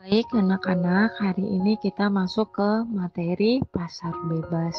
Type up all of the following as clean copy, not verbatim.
Baik anak-anak, hari ini kita masuk ke materi pasar bebas.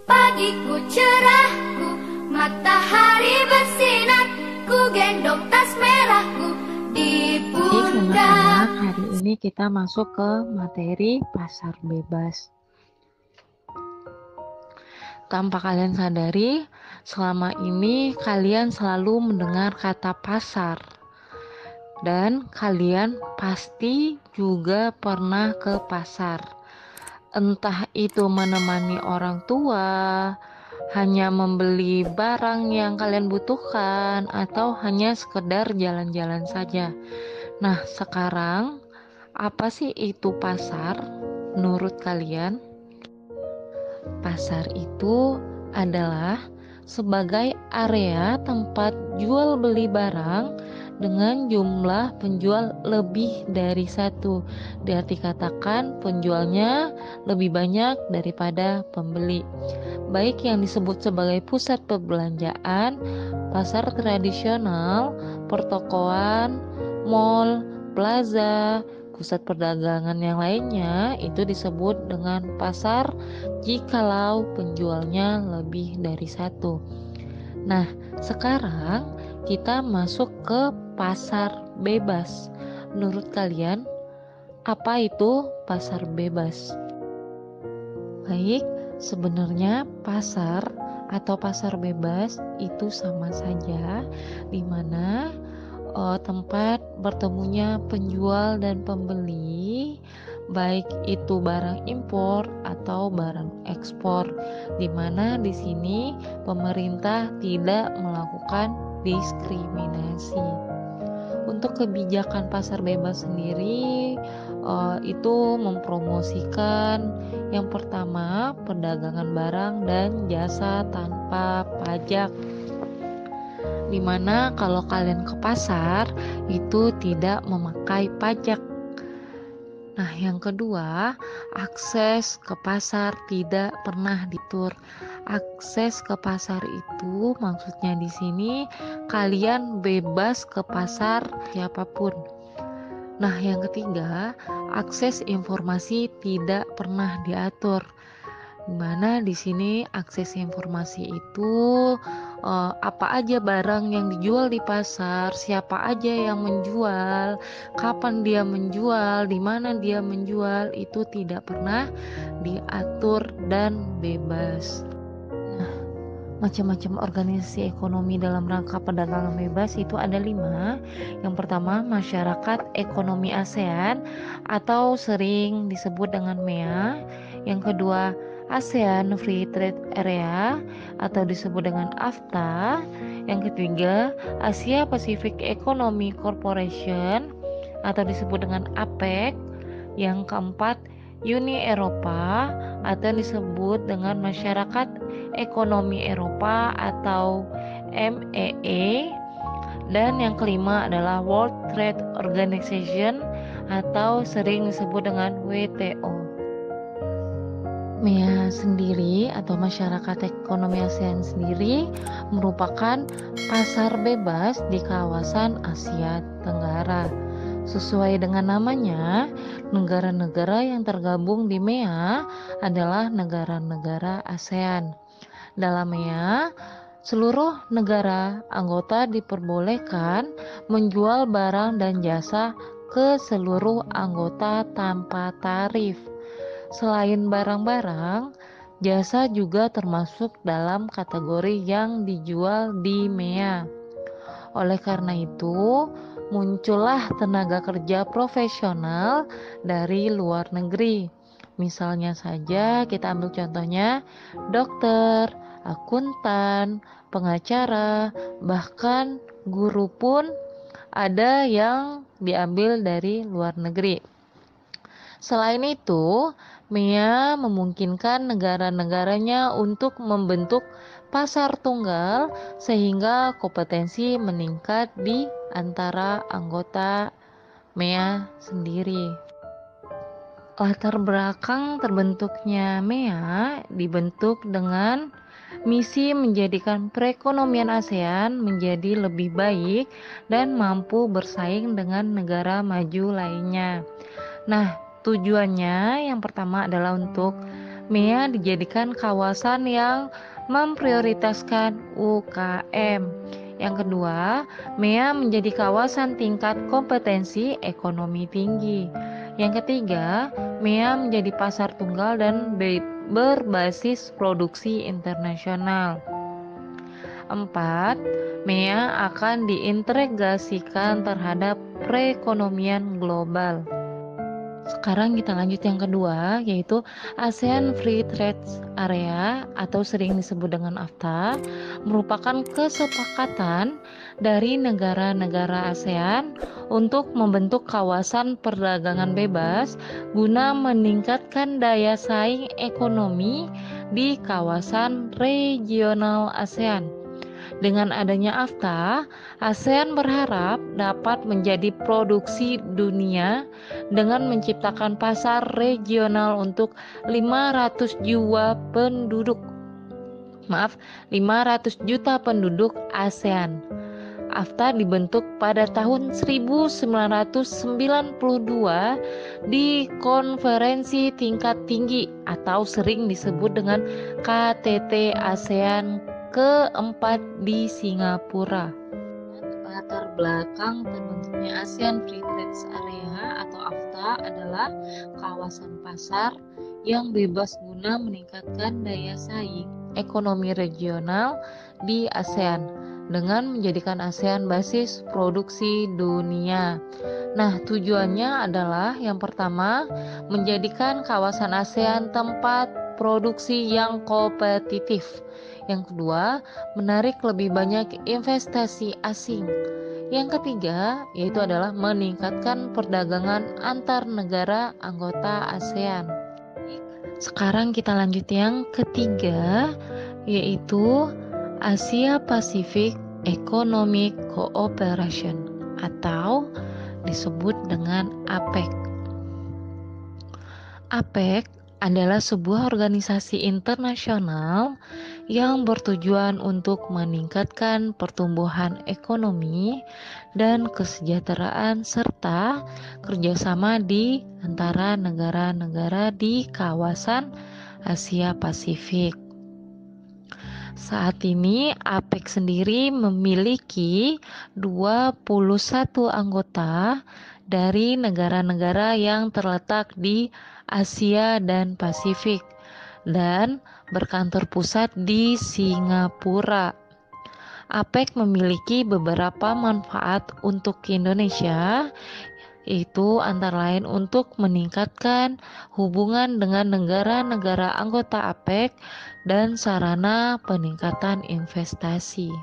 Pagiku cerahku, matahari bersinar, ku gendong tas merahku di Baik anak-anak, pundak. hari ini kita masuk ke materi pasar bebas. Tanpa kalian sadari, selama ini kalian selalu mendengar kata pasar. Dan kalian pasti juga pernah ke pasar. Entah itu menemani orang tua, hanya membeli barang yang kalian butuhkan, atau hanya sekedar jalan-jalan saja. Nah, sekarang apa sih itu pasar menurut kalian? Pasar itu adalah sebagai area tempat jual beli barang dengan jumlah penjual lebih dari satu. Diarti katakan penjualnya lebih banyak daripada pembeli. Baik yang disebut sebagai pusat perbelanjaan, pasar tradisional, pertokoan, mall, plaza, pusat perdagangan yang lainnya itu disebut dengan pasar jikalau penjualnya lebih dari satu. Nah, sekarang kita masuk ke pasar bebas. Menurut kalian, apa itu pasar bebas? Baik, sebenarnya pasar atau pasar bebas itu sama saja, di mana tempat bertemunya penjual dan pembeli, baik itu barang impor atau barang ekspor, di mana di sini pemerintah tidak melakukan diskriminasi. Untuk kebijakan pasar bebas sendiri itu mempromosikan yang pertama perdagangan barang dan jasa tanpa pajak, dimana kalau kalian ke pasar itu tidak memakai pajak. Nah, yang kedua, akses ke pasar tidak pernah diatur. Akses ke pasar itu maksudnya di sini kalian bebas ke pasar siapapun. Nah, yang ketiga, akses informasi tidak pernah diatur. Dimana di sini akses informasi itu apa aja barang yang dijual di pasar, siapa aja yang menjual, kapan dia menjual, di mana dia menjual, itu tidak pernah diatur dan bebas. Nah, macam-macam organisasi ekonomi dalam rangka perdagangan bebas itu ada 5. Yang pertama, Masyarakat Ekonomi ASEAN atau sering disebut dengan MEA. Yang kedua, ASEAN Free Trade Area atau disebut dengan AFTA. Yang ketiga, Asia Pacific Economic Corporation atau disebut dengan APEC. Yang keempat, Uni Eropa atau disebut dengan Masyarakat Ekonomi Eropa atau MEE. Dan yang kelima adalah World Trade Organization atau sering disebut dengan WTO. MEA sendiri atau Masyarakat Ekonomi ASEAN sendiri merupakan pasar bebas di kawasan Asia Tenggara. Sesuai dengan namanya, negara-negara yang tergabung di MEA adalah negara-negara ASEAN. Dalam MEA, seluruh negara anggota diperbolehkan menjual barang dan jasa ke seluruh anggota tanpa tarif. Selain barang-barang, jasa juga termasuk dalam kategori yang dijual di MEA. Oleh karena itu, muncullah tenaga kerja profesional dari luar negeri. Misalnya saja kita ambil contohnya dokter, akuntan, pengacara, bahkan guru pun ada yang diambil dari luar negeri. Selain itu, MEA memungkinkan negara-negaranya untuk membentuk pasar tunggal sehingga kompetensi meningkat di antara anggota MEA sendiri. Latar belakang terbentuknya MEA dibentuk dengan misi menjadikan perekonomian ASEAN menjadi lebih baik dan mampu bersaing dengan negara maju lainnya. Nah, tujuannya yang pertama adalah untuk MEA dijadikan kawasan yang memprioritaskan UKM. Yang kedua, MEA menjadi kawasan tingkat kompetensi ekonomi tinggi. Yang ketiga, MEA menjadi pasar tunggal dan berbasis produksi internasional. 4. MEA akan diintegrasikan terhadap perekonomian global. Sekarang kita lanjut yang kedua, yaitu ASEAN Free Trade Area atau sering disebut dengan AFTA, merupakan kesepakatan dari negara-negara ASEAN untuk membentuk kawasan perdagangan bebas guna meningkatkan daya saing ekonomi di kawasan regional ASEAN. Dengan adanya AFTA, ASEAN berharap dapat menjadi produksi dunia dengan menciptakan pasar regional untuk 500 juta penduduk ASEAN. AFTA dibentuk pada tahun 1992 di konferensi tingkat tinggi atau sering disebut dengan KTT ASEAN keempat di Singapura. Latar belakang terbentuknya ASEAN Free Trade Area atau AFTA adalah kawasan pasar yang bebas guna meningkatkan daya saing ekonomi regional di ASEAN dengan menjadikan ASEAN basis produksi dunia. Nah, tujuannya adalah yang pertama, menjadikan kawasan ASEAN tempat produksi yang kompetitif. Yang kedua, menarik lebih banyak investasi asing. Yang ketiga, yaitu adalah meningkatkan perdagangan antar negara anggota ASEAN. Sekarang kita lanjut yang ketiga, yaitu Asia Pacific Economic Cooperation atau disebut dengan APEC. APEC adalah sebuah organisasi internasional yang bertujuan untuk meningkatkan pertumbuhan ekonomi dan kesejahteraan serta kerjasama di antara negara-negara di kawasan Asia Pasifik. Saat ini APEC sendiri memiliki 21 anggota dari negara-negara yang terletak di Asia dan Pasifik dan berkantor pusat di Singapura. APEC memiliki beberapa manfaat untuk Indonesia, yaitu antara lain untuk meningkatkan hubungan dengan negara-negara anggota APEC dan sarana peningkatan investasi.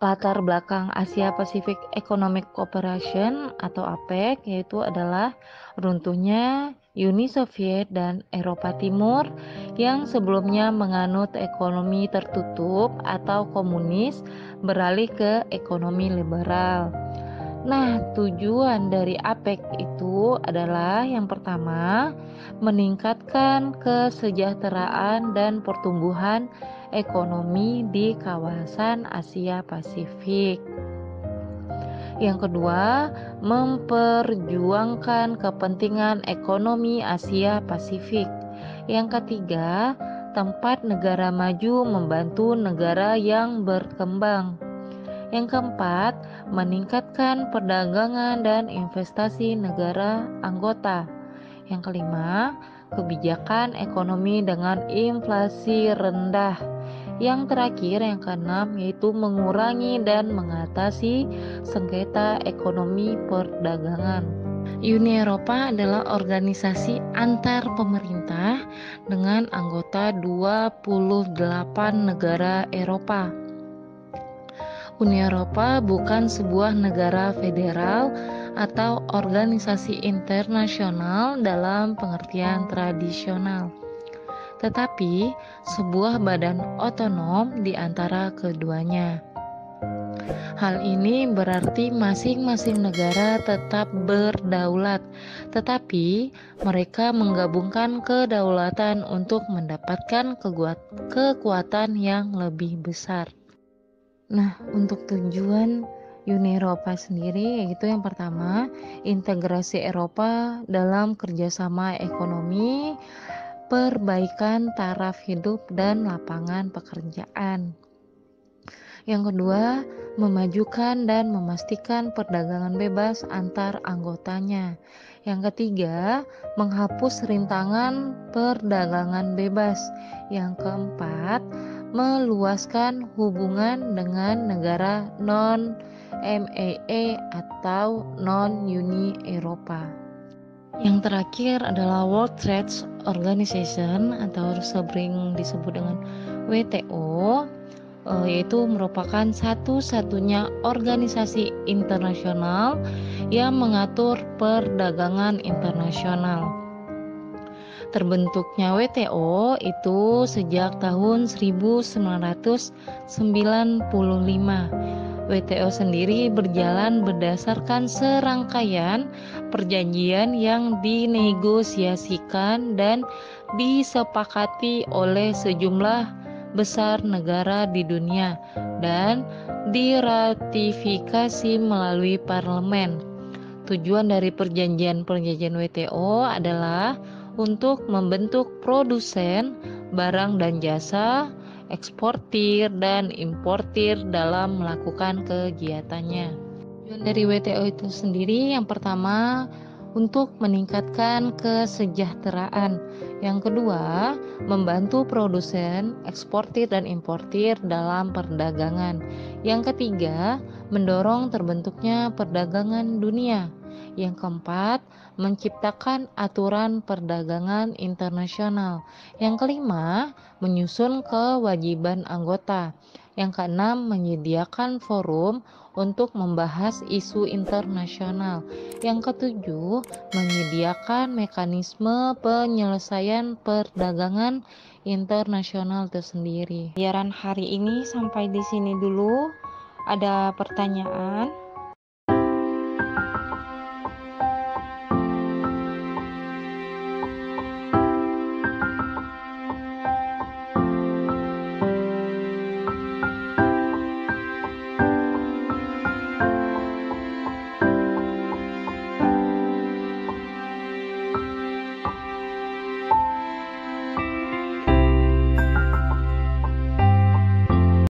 Latar belakang Asia Pacific Economic Cooperation atau APEC yaitu adalah runtuhnya Uni Soviet dan Eropa Timur yang sebelumnya menganut ekonomi tertutup atau komunis beralih ke ekonomi liberal. Nah, tujuan dari APEC itu adalah yang pertama, meningkatkan kesejahteraan dan pertumbuhan ekonomi di kawasan Asia Pasifik. Yang kedua, memperjuangkan kepentingan ekonomi Asia Pasifik. Yang ketiga, tempat negara maju membantu negara yang berkembang. Yang keempat, meningkatkan perdagangan dan investasi negara anggota. Yang kelima, kebijakan ekonomi dengan inflasi rendah. Yang terakhir, yang keenam, yaitu mengurangi dan mengatasi sengketa ekonomi perdagangan. Uni Eropa adalah organisasi antar pemerintah dengan anggota 28 negara Eropa. Uni Eropa bukan sebuah negara federal atau organisasi internasional dalam pengertian tradisional, tetapi sebuah badan otonom di antara keduanya. Hal ini berarti masing-masing negara tetap berdaulat, tetapi mereka menggabungkan kedaulatan untuk mendapatkan kekuatan yang lebih besar. Nah, untuk tujuan Uni Eropa sendiri yaitu yang pertama, integrasi Eropa dalam kerjasama ekonomi, perbaikan taraf hidup dan lapangan pekerjaan. Yang kedua, memajukan dan memastikan perdagangan bebas antar anggotanya. Yang ketiga, menghapus rintangan perdagangan bebas. Yang keempat, meluaskan hubungan dengan negara non-MAA atau non-Uni Eropa. Yang terakhir adalah World Trade Organization atau sering disebut dengan WTO, yaitu merupakan satu-satunya organisasi internasional yang mengatur perdagangan internasional. Terbentuknya WTO itu sejak tahun 1995. WTO sendiri berjalan berdasarkan serangkaian perjanjian yang dinegosiasikan dan disepakati oleh sejumlah besar negara di dunia dan diratifikasi melalui parlemen. Tujuan dari perjanjian-perjanjian WTO adalah untuk membentuk produsen barang dan jasa, eksportir dan importir dalam melakukan kegiatannya. Tujuan dari WTO itu sendiri yang pertama untuk meningkatkan kesejahteraan. Yang kedua, membantu produsen, eksportir dan importir dalam perdagangan. Yang ketiga, mendorong terbentuknya perdagangan dunia. Yang keempat, menciptakan aturan perdagangan internasional. Yang kelima, menyusun kewajiban anggota. Yang keenam, menyediakan forum untuk membahas isu internasional. Yang ketujuh, menyediakan mekanisme penyelesaian perdagangan internasional itu sendiri. Siaran hari ini sampai di sini dulu. Ada pertanyaan?